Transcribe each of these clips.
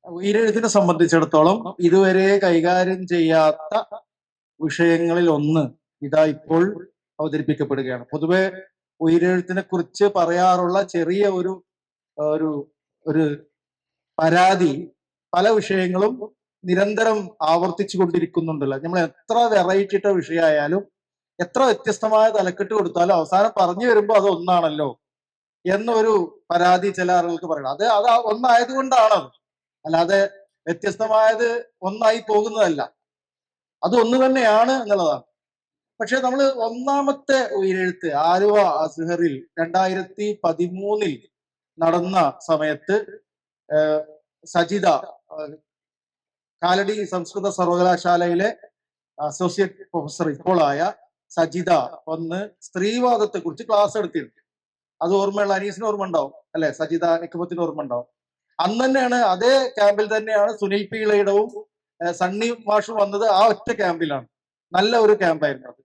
ഉയരെഴുത്തിനെ സംബന്ധിച്ചിടത്തോളം ഇതുവരെ കൈകാര്യം ചെയ്യാത്ത വിഷയങ്ങളിൽ ഒന്ന് ഇതാ ഇപ്പോൾ അവതരിപ്പിക്കപ്പെടുകയാണ്. പൊതുവെ ഉയരെഴുത്തിനെ കുറിച്ച് പറയാറുള്ള ചെറിയ ഒരു ഒരു ഒരു പരാതി പല വിഷയങ്ങളും നിരന്തരം ആവർത്തിച്ചു കൊണ്ടിരിക്കുന്നുണ്ടല്ലോ. നമ്മൾ എത്ര വെറൈറ്റി ഇട്ട വിഷയമായാലും എത്ര വ്യത്യസ്തമായ തലക്കെട്ട് കൊടുത്താലും അവസാനം പറഞ്ഞു വരുമ്പോൾ അത് ഒന്നാണല്ലോ എന്നൊരു പരാതി ചില ആളുകൾക്ക് പറയണം. അത് ഒന്നായതുകൊണ്ടാണ്, അല്ലാതെ വ്യത്യസ്തമായത് ഒന്നായി പോകുന്നതല്ല, അത് ഒന്ന് തന്നെയാണ് എന്നുള്ളതാണ്. പക്ഷെ നമ്മൾ ഒന്നാമത്തെ ഉയരെഴുത്ത് ആലുവ അസ്ഹറിൽ 2013 നടന്ന സമയത്ത് സജിത, കാലടി സംസ്കൃത സർവകലാശാലയിലെ അസോസിയേറ്റ് പ്രൊഫസർ ഇപ്പോളായ സജിത വന്ന് സ്ത്രീവാദത്തെ കുറിച്ച് ക്ലാസ് എടുത്തിരുന്നു. അത് ഓർമ്മയുള്ള അനീസിന് ഓർമ്മ ഉണ്ടാവും അല്ലെ? സജിത നിക്കുമത്തിന് ഓർമ്മ ഉണ്ടാവും. അന്ന് തന്നെയാണ്, അതേ ക്യാമ്പിൽ തന്നെയാണ് സുനിൽ പി ഇളയിടവും സണ്ണി മാഷും വന്നത്. ആ ഒറ്റ ക്യാമ്പിലാണ്. നല്ല ഒരു ക്യാമ്പായിരുന്നു അത്.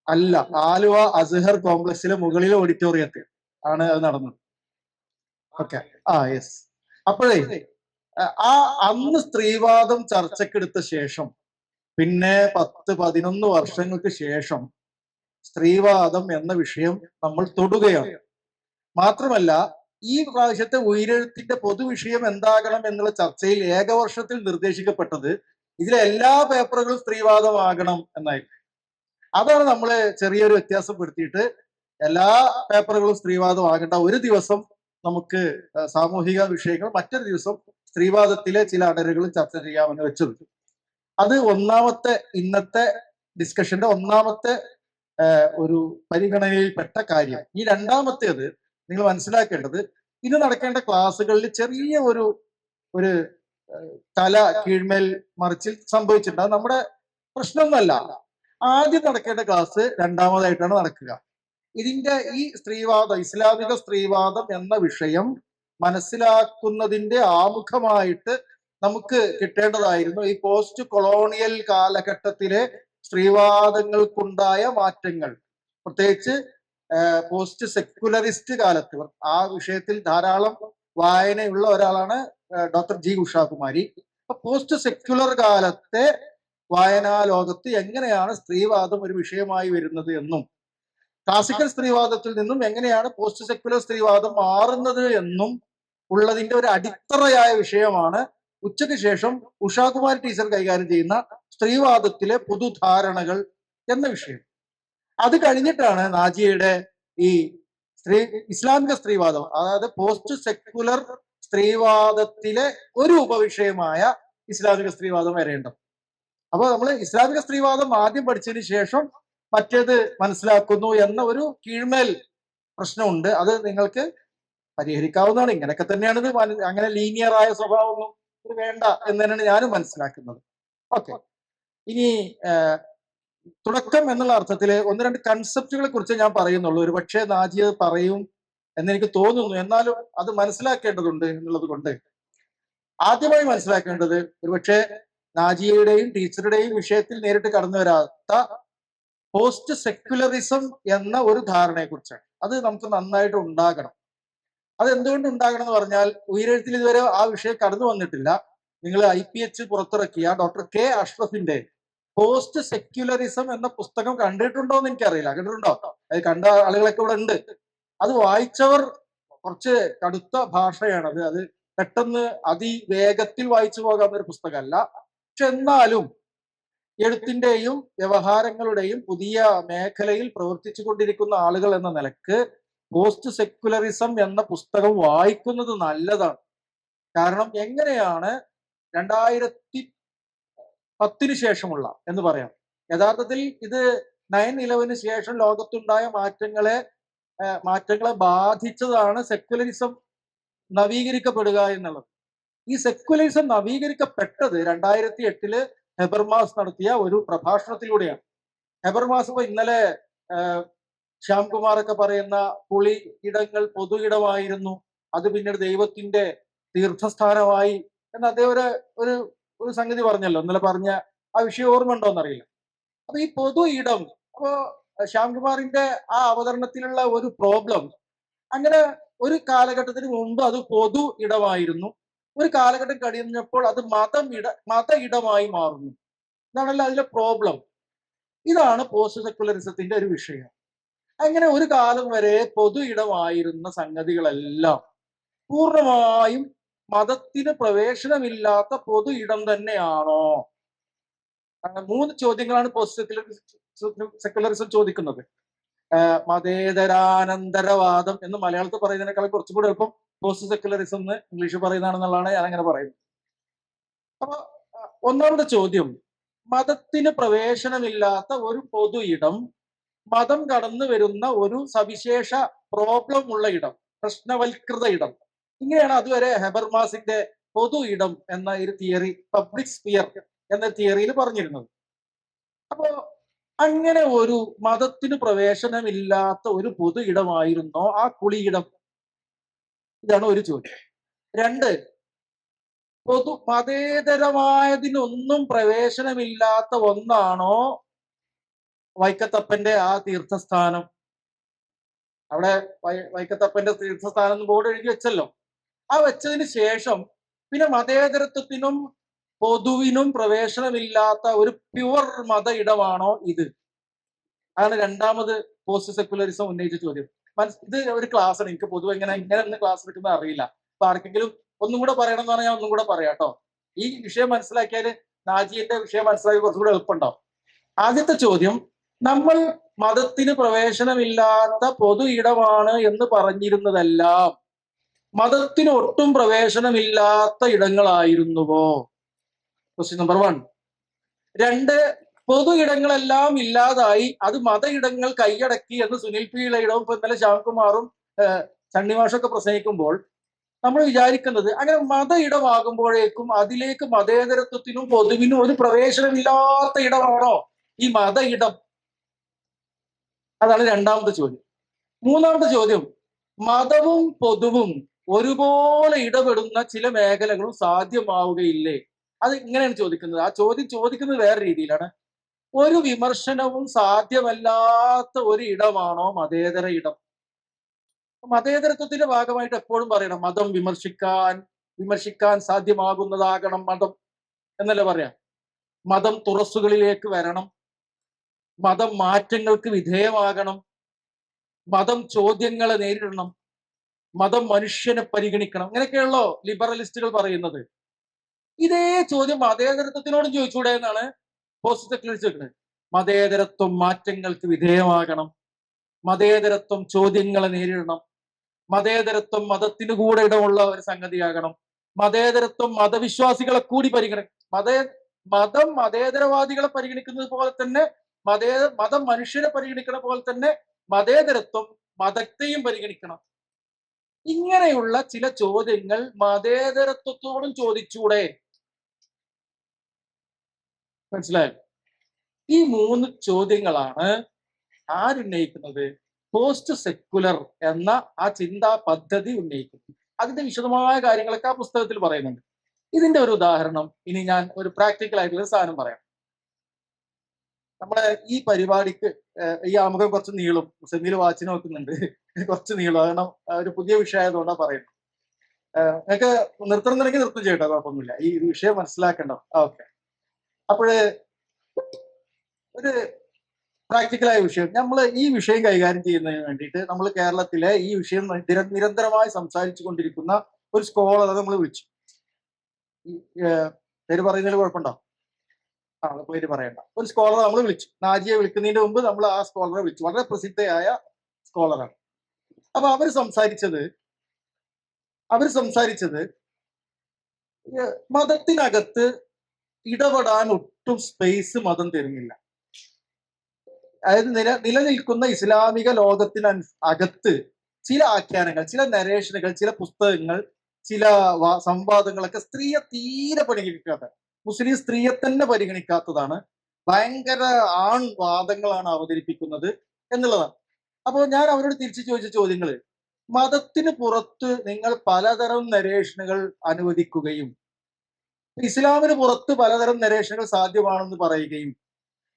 അല്ല, ആലുവ അസ്ഹർ കോംപ്ലക്സിലെ മുകളിലെ ഓഡിറ്റോറിയത്തിൽ ആണ് അത് നടന്നത്. Okay, yes. അപ്പോഴേ ആ അന്ന് സ്ത്രീവാദം ചർച്ചക്കെടുത്ത ശേഷം പിന്നെ 10-11 വർഷങ്ങൾക്ക് ശേഷം സ്ത്രീവാദം എന്ന വിഷയം നമ്മൾ തൊടുകയാണ്. മാത്രമല്ല, ഈ പ്രാവശ്യത്തെ ഉയരെഴുത്തിന്റെ പൊതുവിഷയം എന്താകണം എന്നുള്ള ചർച്ചയിൽ ഏകവർഷത്തിൽ നിർദ്ദേശിക്കപ്പെട്ടത് ഇതിലെ എല്ലാ പേപ്പറുകളും സ്ത്രീവാദമാകണം എന്നായിരുന്നു. അതാണ് നമ്മൾ ചെറിയൊരു വ്യത്യാസപ്പെടുത്തിയിട്ട് എല്ലാ പേപ്പറുകളും സ്ത്രീവാദമാകേണ്ട, ഒരു ദിവസം നമുക്ക് സാമൂഹിക വിഷയങ്ങൾ, മറ്റൊരു ദിവസം സ്ത്രീവാദത്തിലെ ചില അടരുകൾ ചർച്ച ചെയ്യാമെന്ന് വെച്ചത്. അത് ഒന്നാമത്തെ ഇന്നത്തെ ഡിസ്കഷന്റെ ഒന്നാമത്തെ ഒരു പരിഗണനയിൽപ്പെട്ട കാര്യം. ഈ രണ്ടാമത്തേത് നിങ്ങൾ മനസ്സിലാക്കേണ്ടത്, ഇന്ന് നടക്കേണ്ട ക്ലാസ്സുകളിൽ ചെറിയ ഒരു ഒരു തല കീഴ്മേൽ മറിച്ചിൽ സംഭവിച്ചിട്ടുണ്ട്. അത് നമ്മുടെ പ്രശ്നമൊന്നുമല്ല. ആദ്യം നടക്കേണ്ട ക്ലാസ് രണ്ടാമതായിട്ടാണ് നടക്കുക. ഇതിന്റെ ഈ സ്ത്രീവാദം, ഇസ്ലാമിക സ്ത്രീവാദം എന്ന വിഷയം മനസ്സിലാക്കുന്നതിന്റെ ആമുഖമായിട്ട് നമുക്ക് കിട്ടേണ്ടതായിരുന്നു ഈ പോസ്റ്റ് കൊളോണിയൽ കാലഘട്ടത്തിലെ സ്ത്രീവാദങ്ങൾക്കുണ്ടായ മാറ്റങ്ങൾ. പ്രത്യേകിച്ച് പോസ്റ്റ് സെക്യുലറിസ്റ്റ് കാലത്ത് ആ വിഷയത്തിൽ ധാരാളം വായനയുള്ള ഒരാളാണ് doctor G Ushakumari. Post secular കാലത്തെ വായനാ ലോകത്ത് എങ്ങനെയാണ് സ്ത്രീവാദം ഒരു വിഷയമായി വരുന്നത് എന്നും ക്ലാസിക്കൽ സ്ത്രീവാദത്തിൽ നിന്നും എങ്ങനെയാണ് പോസ്റ്റ് സെക്യുലർ സ്ത്രീവാദം മാറുന്നത് എന്നും ഉള്ളതിന്റെ ഒരു അടിത്തറയായ വിഷയമാണ് ഉച്ചയ്ക്ക് ശേഷം ഉഷാകുമാരി ടീച്ചർ കൈകാര്യം ചെയ്യുന്ന സ്ത്രീവാദത്തിലെ പൊതുധാരണകൾ എന്ന വിഷയം. അത് കഴിഞ്ഞിട്ടാണ് നാജിയയുടെ ഈ ഇസ്ലാമിക സ്ത്രീവാദം, അതായത് പോസ്റ്റ് സെക്യുലർ സ്ത്രീവാദത്തിലെ ഒരു ഉപവിഷയമായ ഇസ്ലാമിക സ്ത്രീവാദം വരേണ്ടത്. അപ്പോൾ നമ്മൾ ഇസ്ലാമിക സ്ത്രീവാദം ആദ്യം പഠിച്ചതിന് ശേഷം മറ്റേത് മനസ്സിലാക്കുന്നു എന്ന ഒരു കീഴ്മേൽ പ്രശ്നമുണ്ട്. അത് നിങ്ങൾക്ക് പരിഹരിക്കാവുന്നതാണ്. ഇങ്ങനെയൊക്കെ തന്നെയാണ് ഇത്. അങ്ങനെ ലീനിയറായ സ്വഭാവമൊന്നും ഇത് വേണ്ട എന്ന് തന്നെയാണ് ഞാനും മനസ്സിലാക്കുന്നത്. ഓക്കെ, ഇനി തുടക്കം എന്നുള്ള അർത്ഥത്തിൽ ഒന്ന് രണ്ട് കൺസെപ്റ്റുകളെ കുറിച്ച് ഞാൻ പറയുന്നുള്ളൂ. ഒരു പക്ഷേ നാജിയ പറയും എന്നെനിക്ക് തോന്നുന്നു. എന്നാലും അത് മനസ്സിലാക്കേണ്ടതുണ്ട് എന്നുള്ളത് കൊണ്ട് ആദ്യമായി മനസ്സിലാക്കേണ്ടത്, ഒരുപക്ഷെ നാജിയയുടെയും ടീച്ചറുടെയും വിഷയത്തിൽ നേരിട്ട് കടന്നു വരാത്ത പോസ്റ്റ് സെക്യുലറിസം എന്ന ഒരു ധാരണയെ കുറിച്ചാണ്. അത് നമുക്ക് നന്നായിട്ട് ഉണ്ടാകണം. അത് എന്തുകൊണ്ട് ഉണ്ടാകണം എന്ന് പറഞ്ഞാൽ, ഉയരെഴുത്തിൽ ഇതുവരെ ആ വിഷയം കടന്നു വന്നിട്ടില്ല. നിങ്ങൾ IPH പുറത്തിറക്കിയ ഡോക്ടർ കെ അഷ്റഫിന്റെ പോസ്റ്റ് സെക്യുലറിസം എന്ന പുസ്തകം കണ്ടിട്ടുണ്ടോ എന്ന് എനിക്കറിയില്ല. കണ്ടിട്ടുണ്ടോ? അത് കണ്ട ആളുകളൊക്കെ ഇവിടെ ഉണ്ട്. അത് വായിച്ചവർ, കുറച്ച് കടുത്ത ഭാഷയാണത്. അത് പെട്ടെന്ന് അതിവേഗത്തിൽ വായിച്ചു പോകാവുന്ന ഒരു പുസ്തകമല്ല. പക്ഷെ എന്നാലും എഴുത്തിന്റെയും വ്യവഹാരങ്ങളുടെയും പുതിയ മേഖലയിൽ പ്രവർത്തിച്ചു കൊണ്ടിരിക്കുന്ന ആളുകൾ എന്ന നിലക്ക് പോസ്റ്റ് സെക്യുലറിസം എന്ന പുസ്തകം വായിക്കുന്നത് നല്ലതാണ്. കാരണം എങ്ങനെയാണ് 2010 ശേഷമുള്ള എന്ന് പറയാം, യഥാർത്ഥത്തിൽ ഇത് 9/11 ശേഷം ലോകത്തുണ്ടായ മാറ്റങ്ങളെ ബാധിച്ചതാണ് സെക്യുലറിസം നവീകരിക്കപ്പെടുക എന്നുള്ളത്. ഈ സെക്യുലറിസം നവീകരിക്കപ്പെട്ടത് 2008 ഹെബർമാസ് നടത്തിയ ഒരു പ്രഭാഷണത്തിലൂടെയാണ്. ഹെബർമാസ് ഇന്നലെ ശ്യാംകുമാർ ഒക്കെ പറയുന്ന പുളി ഇടങ്ങൾ പൊതു ഇടമായിരുന്നു, അത് പിന്നീട് ദൈവത്തിന്റെ തീർത്ഥസ്ഥാനമായി എന്ന് അദ്ദേഹം ഒരു സംഗതി പറഞ്ഞല്ലോ. ഇന്നലെ പറഞ്ഞ ആ വിഷയം ഓർമ്മ ഉണ്ടോന്നറിയില്ല. അപ്പൊ ഈ പൊതു ഇടം, അപ്പോ ശ്യാംകുമാറിന്റെ ആ അവതരണത്തിലുള്ള ഒരു പ്രോബ്ലം, അങ്ങനെ ഒരു കാലഘട്ടത്തിന് മുമ്പ് അത് പൊതു ഇടമായിരുന്നു. ഒരു കാലഘട്ടം കഴിഞ്ഞപ്പോൾ അത് മത ഇടമായി മാറുന്നു. ഇതാണല്ലോ അതിലെ പ്രോബ്ലം. ഇതാണ് പോസ്റ്റ് സെക്കുലറിസത്തിന്റെ ഒരു വിഷയം. അങ്ങനെ ഒരു കാലം വരെ പൊതു ഇടമായിരുന്ന സംഗതികളെല്ലാം പൂർണ്ണമായും മതത്തിന് പ്രവേശനമില്ലാത്ത പൊതു ഇടം തന്നെയാണോ? 3 ചോദ്യങ്ങളാണ് പോസ്റ്റ് സെക്കുലറിസം ചോദിക്കുന്നത്. മതേതരാനന്തരവാദം എന്ന് മലയാളത്തിൽ പറയുന്നതിനേക്കാൾ കുറച്ചും കൂടി എളുപ്പം പോസ്റ്റ് സെക്കുലറിസം എന്ന് ഇംഗ്ലീഷ് പറയുന്നതാണെന്നുള്ളതാണ് ഞാൻ അങ്ങനെ പറയുന്നത്. അപ്പൊ ഒന്നാമത്തെ ചോദ്യം, മതത്തിന് പ്രവേശനമില്ലാത്ത ഒരു പൊതു ഇടം, മതം കടന്നു വരുന്ന ഒരു സവിശേഷ പ്രോബ്ലം ഉള്ള ഇടം, പ്രശ്നവൽകൃത ഇടം, ഇങ്ങനെയാണ് അതുവരെ ഹെബർമാസിന്റെ പൊതു ഇടം എന്ന ഒരു തിയറി, പബ്ലിക് സ്പിയർ എന്ന തിയറിയിൽ പറഞ്ഞിരുന്നത്. അപ്പോ അങ്ങനെ ഒരു മതത്തിന് പ്രവേശനമില്ലാത്ത ഒരു പൊതു ഇടമായിരുന്നോ ആ കുളിയിടം? ഇതാണ് ഒരു ചോദ്യം. 2, മതേതരമായതിനൊന്നും പ്രവേശനമില്ലാത്ത ഒന്നാണോ വൈക്കത്തപ്പന്റെ ആ തീർത്ഥസ്ഥാനം? അവിടെ വൈക്കത്തപ്പന്റെ തീർത്ഥസ്ഥാനം ബോർഡ് എഴുതി വെച്ചല്ലോ. ആ വെച്ചതിന് ശേഷം പിന്നെ മതേതരത്വത്തിനും പൊതുവിനും പ്രവേശനമില്ലാത്ത ഒരു പ്യുവർ മത ഇടമാണോ ഇത്? അതാണ് രണ്ടാമത് പോസ്റ്റ് സെക്കുലറിസം ഉന്നയിച്ച ചോദ്യം. ഇത് ഒരു ക്ലാസ് ആണ്. എനിക്ക് പൊതുവെ ഇങ്ങനെ ഒന്ന് ക്ലാസ് എടുക്കുന്നത് അറിയില്ല. അപ്പൊ ആർക്കെങ്കിലും ഒന്നും കൂടെ പറയണം എന്ന് പറഞ്ഞാൽ ഒന്നും കൂടെ പറയാം കേട്ടോ. ഈ വിഷയം മനസ്സിലാക്കിയാൽ നാജിയുടെ വിഷയം മനസ്സിലാക്കി കുറച്ചുകൂടെ എളുപ്പമുണ്ടാവും. ആദ്യത്തെ ചോദ്യം, നമ്മൾ മതത്തിന് പ്രവേശനമില്ലാത്ത പൊതു ഇടമാണ് എന്ന് പറഞ്ഞിരുന്നതെല്ലാം മതത്തിന് ഒട്ടും പ്രവേശനമില്ലാത്ത ഇടങ്ങളായിരുന്നുവോ? Question number 1. 2, പൊതു ഇടങ്ങളെല്ലാം ഇല്ലാതായി അത് മത ഇടങ്ങൾ കൈയടക്കി എന്ന് സുനിൽ പി ഇളയിടവും ഇപ്പൊ ഇന്നലെ ശ്യാംകുമാറും ചണ്ണിമാഷൊക്കെ പ്രസംഗിക്കുമ്പോൾ നമ്മൾ വിചാരിക്കുന്നത് അങ്ങനെ മത ഇടമാകുമ്പോഴേക്കും അതിലേക്ക് മതേതരത്വത്തിനും പൊതുവിനും ഒരു പ്രവേശനമില്ലാത്ത ഇടമാണോ ഈ മത ഇടം? അതാണ് രണ്ടാമത്തെ ചോദ്യം. മൂന്നാമത്തെ ചോദ്യം, മതവും പൊതുവും ഒരുപോലെ ഇടപെടുന്ന ചില മേഖലകളും സാധ്യമാവുകയില്ലേ? അത് ഇങ്ങനെയാണ് ചോദിക്കുന്നത്. ആ ചോദ്യം ചോദിക്കുന്നത് വേറെ രീതിയിലാണ്. ഒരു വിമർശനവും സാധ്യമല്ലാത്ത ഒരു ഇടമാണോ മതേതര ഇടം? മതേതരത്വത്തിന്റെ ഭാഗമായിട്ട് എപ്പോഴും പറയണം മതം വിമർശിക്കാൻ സാധ്യമാകുന്നതാകണം മതം എന്നല്ലേ പറയാം. മതം തുറസ്സുകളിലേക്ക് വരണം, മതം മാറ്റങ്ങൾക്ക് വിധേയമാകണം, മതം ചോദ്യങ്ങളെ നേരിടണം, മതം മനുഷ്യനെ പരിഗണിക്കണം. ഇങ്ങനെയൊക്കെയുള്ളോ ലിബറലിസ്റ്റുകൾ പറയുന്നത്. ഇതേ ചോദ്യം മതേതരത്വത്തിനോടും ചോദിച്ചൂടെ എന്നാണ് പോസ്റ്റ് സെക്കുലറിസ്റ്റ് ചോദിക്കുന്നത്. മതേതരത്വം മാറ്റങ്ങൾക്ക് വിധേയമാകണം, മതേതരത്വം ചോദ്യങ്ങളെ നേരിടണം, മതേതരത്വം മതത്തിന് കൂടെ ഇടമുള്ള ഒരു സംഗതിയാകണം, മതേതരത്വം മതവിശ്വാസികളെ കൂടി മതം മതേതരവാദികളെ പരിഗണിക്കുന്നത് പോലെ തന്നെ മതം മനുഷ്യനെ പരിഗണിക്കുന്ന പോലെ തന്നെ മതേതരത്വം മതത്തെയും പരിഗണിക്കണം. ഇങ്ങനെയുള്ള ചില ചോദ്യങ്ങൾ മതേതരത്വത്തോടും ചോദിച്ചൂടെ? മനസ്സിലായോ? ഈ 3 ചോദ്യങ്ങളാണ് ആരുന്നയിക്കുന്നത്? പോസ്റ്റ് സെക്കുലർ എന്ന ആ ചിന്താ പദ്ധതി ഉന്നയിക്കുന്നത്. അതിന്റെ വിശദമായ കാര്യങ്ങളൊക്കെ ആ പുസ്തകത്തിൽ പറയുന്നുണ്ട്. ഇതിന്റെ ഒരു ഉദാഹരണം ഇനി ഞാൻ ഒരു പ്രാക്ടിക്കൽ ആയിട്ടുള്ള സാധനം പറയാം. നമ്മളെ ഈ പരിപാടിക്ക് ഈ ആമുഖം കുറച്ച് നീളും, സെമിയിൽ വാച്ച് നോക്കുന്നുണ്ട്, കുറച്ച് നീളും. കാരണം ഒരു പുതിയ വിഷയമായതുകൊണ്ടാണ് പറയുന്നത്. നിങ്ങൾക്ക് നിർത്തണമെന്നുണ്ടെങ്കിൽ നൃത്തം ചെയ്യട്ടോ, കുഴപ്പമൊന്നുമില്ല. ഈ വിഷയം മനസ്സിലാക്കണ്ടോ? ഓക്കെ. അപ്പോഴ് ഒരു പ്രാക്ടിക്കലായ വിഷയം, നമ്മൾ ഈ വിഷയം കൈകാര്യം ചെയ്യുന്നതിന് വേണ്ടിയിട്ട് നമ്മൾ കേരളത്തിലെ ഈ വിഷയം നിരന്തരമായി സംസാരിച്ചു കൊണ്ടിരിക്കുന്ന ഒരു സ്കോളറെ നമ്മൾ വിളിച്ചു. പേര് പറയുന്നതിൽ കുഴപ്പമുണ്ടോ? പേര് പറയണ്ട. ഒരു സ്കോളറെ നമ്മൾ വിളിച്ചു. നാജിയെ വിളിക്കുന്നതിന് മുമ്പ് നമ്മൾ ആ സ്കോളറെ വിളിച്ചു. വളരെ പ്രസിദ്ധയായ സ്കോളറാണ്. അപ്പൊ അവർ സംസാരിച്ചത് മതത്തിനകത്ത് ഇടപെടാൻ ഒട്ടും സ്പേസ് മതം തരുന്നില്ല. അതായത് നിലനിൽക്കുന്ന ഇസ്ലാമിക ലോകത്തിനകത്ത് ചില ആഖ്യാനങ്ങൾ, ചില നരേഷനുകൾ, ചില പുസ്തകങ്ങൾ, ചില സംവാദങ്ങളൊക്കെ സ്ത്രീയെ തീരെ പരിഗണിക്കാത്ത, മുസ്ലിം സ്ത്രീയെ തന്നെ പരിഗണിക്കാത്തതാണ്. ഭയങ്കര വാദങ്ങളാണ് അവതരിപ്പിക്കുന്നത് എന്നുള്ളതാണ്. അപ്പോൾ ഞാൻ അവരോട് തിരിച്ചു ചോദിച്ച ചോദ്യങ്ങൾ, മതത്തിന് പുറത്ത് നിങ്ങൾ പലതരം നരേഷനുകൾ അനുവദിക്കുകയും ഇസ്ലാമിന് പുറത്ത് പലതരം നരേഷനുകൾ സാധ്യമാണെന്ന് പറയുകയും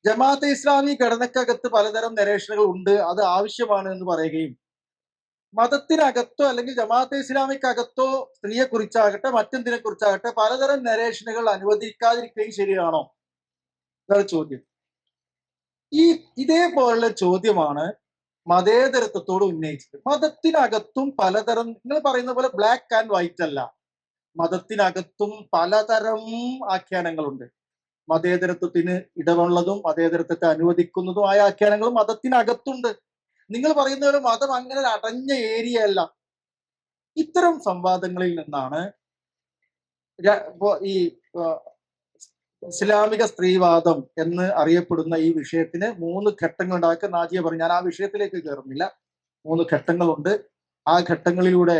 ജമാഅത്തെ ഇസ്ലാമി ഘടനക്കകത്ത് പലതരം നരേഷനുകൾ ഉണ്ട്, അത് ആവശ്യമാണ് എന്ന് പറയുകയും മതത്തിനകത്തോ അല്ലെങ്കിൽ ജമാഅത്തെ ഇസ്ലാമിക്കകത്തോ സ്ത്രീയെ കുറിച്ചാകട്ടെ മറ്റെന്തിനെ കുറിച്ചാകട്ടെ പലതരം നരേഷനുകൾ അനുവദിക്കാതിരിക്കുകയും ശരിയാണോ? ഇതാണ് ചോദ്യം. ഇതേപോലുള്ള ചോദ്യമാണ് മതേതരത്വത്തോട് ഉന്നയിച്ചത്. മതത്തിനകത്തും പലതരം, നിങ്ങൾ പറയുന്ന പോലെ ബ്ലാക്ക് ആൻഡ് വൈറ്റ് അല്ല, മതത്തിനകത്തും പലതരം ആഖ്യാനങ്ങളുണ്ട്. മതേതരത്വത്തിന് ഇടമുള്ളതും മതേതരത്വത്തെ അനുവദിക്കുന്നതുമായ ആഖ്യാനങ്ങളും മതത്തിനകത്തുണ്ട്. നിങ്ങൾ പറയുന്ന പോലെ മതം അങ്ങനെ ഒരു അടഞ്ഞ ഏരിയ അല്ല. ഇത്തരം സംവാദങ്ങളിൽ നിന്നാണ് ഈ ഇസ്ലാമിക സ്ത്രീവാദം എന്ന് അറിയപ്പെടുന്ന ഈ വിഷയത്തിന് 3 ഘട്ടങ്ങളുണ്ടാക്കി നാജിയ പറഞ്ഞു. ഞാൻ ആ വിഷയത്തിലേക്ക് കയറുന്നില്ല. 3 ഘട്ടങ്ങളുണ്ട്. ആ ഘട്ടങ്ങളിലൂടെ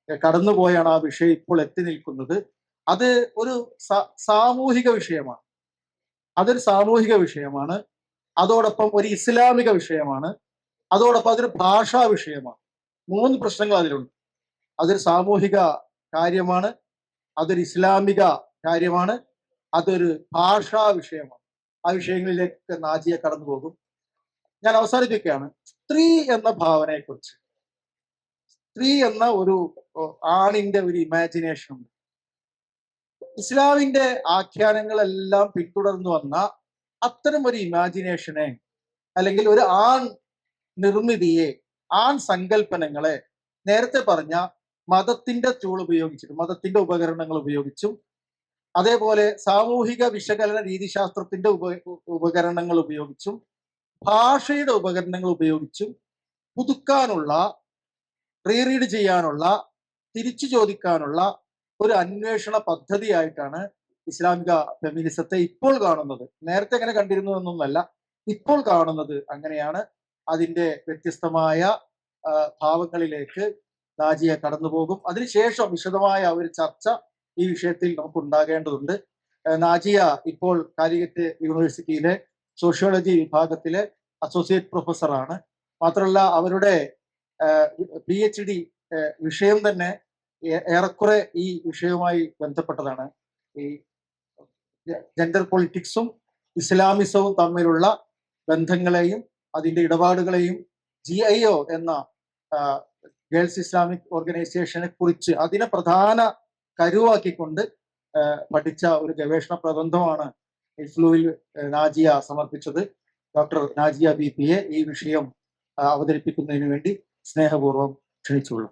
കടന്നുപോയാണ് ആ വിഷയം ഇപ്പോൾ എത്തി നിൽക്കുന്നത്. അത് ഒരു സാമൂഹിക വിഷയമാണ്. അതൊരു സാമൂഹിക വിഷയമാണ്. അതോടൊപ്പം ഒരു ഇസ്ലാമിക വിഷയമാണ്. അതോടൊപ്പം അതൊരു ഭാഷാ വിഷയമാണ്. 3 പ്രശ്നങ്ങൾ അതിലുണ്ട്. അതൊരു സാമൂഹിക കാര്യമാണ്, അതൊരു ഇസ്ലാമിക കാര്യമാണ്, അതൊരു ഭാഷാ വിഷയമാണ്. ആ വിഷയങ്ങളിലേക്ക് നാജിയ കടന്നു പോകും. ഞാൻ അവസാനിപ്പിക്കുകയാണ്. സ്ത്രീ എന്ന ഭാവനയെക്കുറിച്ച്, സ്ത്രീ എന്ന ഒരു ആണിന്റെ ഒരു ഇമാജിനേഷൻ ഉണ്ട്. ഇസ്ലാമിന്റെ ആഖ്യാനങ്ങളെല്ലാം പിന്തുടർന്നു വന്ന അത്തരം ഒരു ഇമാജിനേഷനെ അല്ലെങ്കിൽ ഒരു ആൺ നിർമ്മിതിയെ, ആൺ സങ്കല്പനങ്ങളെ നേരത്തെ പറഞ്ഞ മതത്തിന്റെ ടൂൾ ഉപയോഗിച്ചിട്ടും മതത്തിന്റെ ഉപകരണങ്ങൾ ഉപയോഗിച്ചും അതേപോലെ സാമൂഹിക വിശകലന രീതിശാസ്ത്രത്തിന്റെ ഉപകരണങ്ങൾ ഉപയോഗിച്ചും ഭാഷയുടെ ഉപകരണങ്ങൾ ഉപയോഗിച്ചും പുതുക്കാനുള്ള, റീറീഡ് ചെയ്യാനുള്ള, തിരിച്ചു ചോദിക്കാനുള്ള ഒരു അന്വേഷണ പദ്ധതിയായിട്ടാണ് ഇസ്ലാമിക ഫെമിനിസത്തെ ഇപ്പോൾ കാണുന്നത്. നേരത്തെ അങ്ങനെ കണ്ടിരുന്നു എന്നൊന്നല്ല, ഇപ്പോൾ കാണുന്നത് അങ്ങനെയാണ്. അതിന്റെ വ്യത്യസ്തമായ ഭാവങ്ങളിലേക്ക് നാജിയ കടന്നുപോകും. അതിനുശേഷം വിശദമായ ഒരു ചർച്ച ഈ വിഷയത്തിൽ നമുക്ക് ഉണ്ടാകേണ്ടതുണ്ട്. നാജിയ ഇപ്പോൾ കാലിക്കറ്റ് യൂണിവേഴ്സിറ്റിയിലെ സോഷ്യോളജി വിഭാഗത്തിലെ അസോസിയേറ്റ് പ്രൊഫസറാണ്. മാത്രമല്ല അവരുടെ PhD വിഷയം തന്നെ ഏറെക്കുറെ ഈ വിഷയവുമായി ബന്ധപ്പെട്ടതാണ്. ഈ ജെൻഡർ പൊളിറ്റിക്സും ഇസ്ലാമിസവും തമ്മിലുള്ള ബന്ധങ്ങളെയും അതിന്റെ ഇടപാടുകളെയും GIO എന്ന ഗേൾസ് ഇസ്ലാമിക് ഓർഗനൈസേഷനെ കുറിച്ച് അതിനെ പ്രധാന കരുവാക്കിക്കൊണ്ട് പഠിച്ച ഒരു ഗവേഷണ പ്രബന്ധമാണ് ഇഫ്ലുവിൽ നാജിയ സമർപ്പിച്ചത്. ഡോക്ടർ നാജിയ BP യെ ഈ വിഷയം അവതരിപ്പിക്കുന്നതിന് വേണ്ടി സ്നേഹപൂർവ്വം ക്ഷണിച്ചുകൊള്ളും.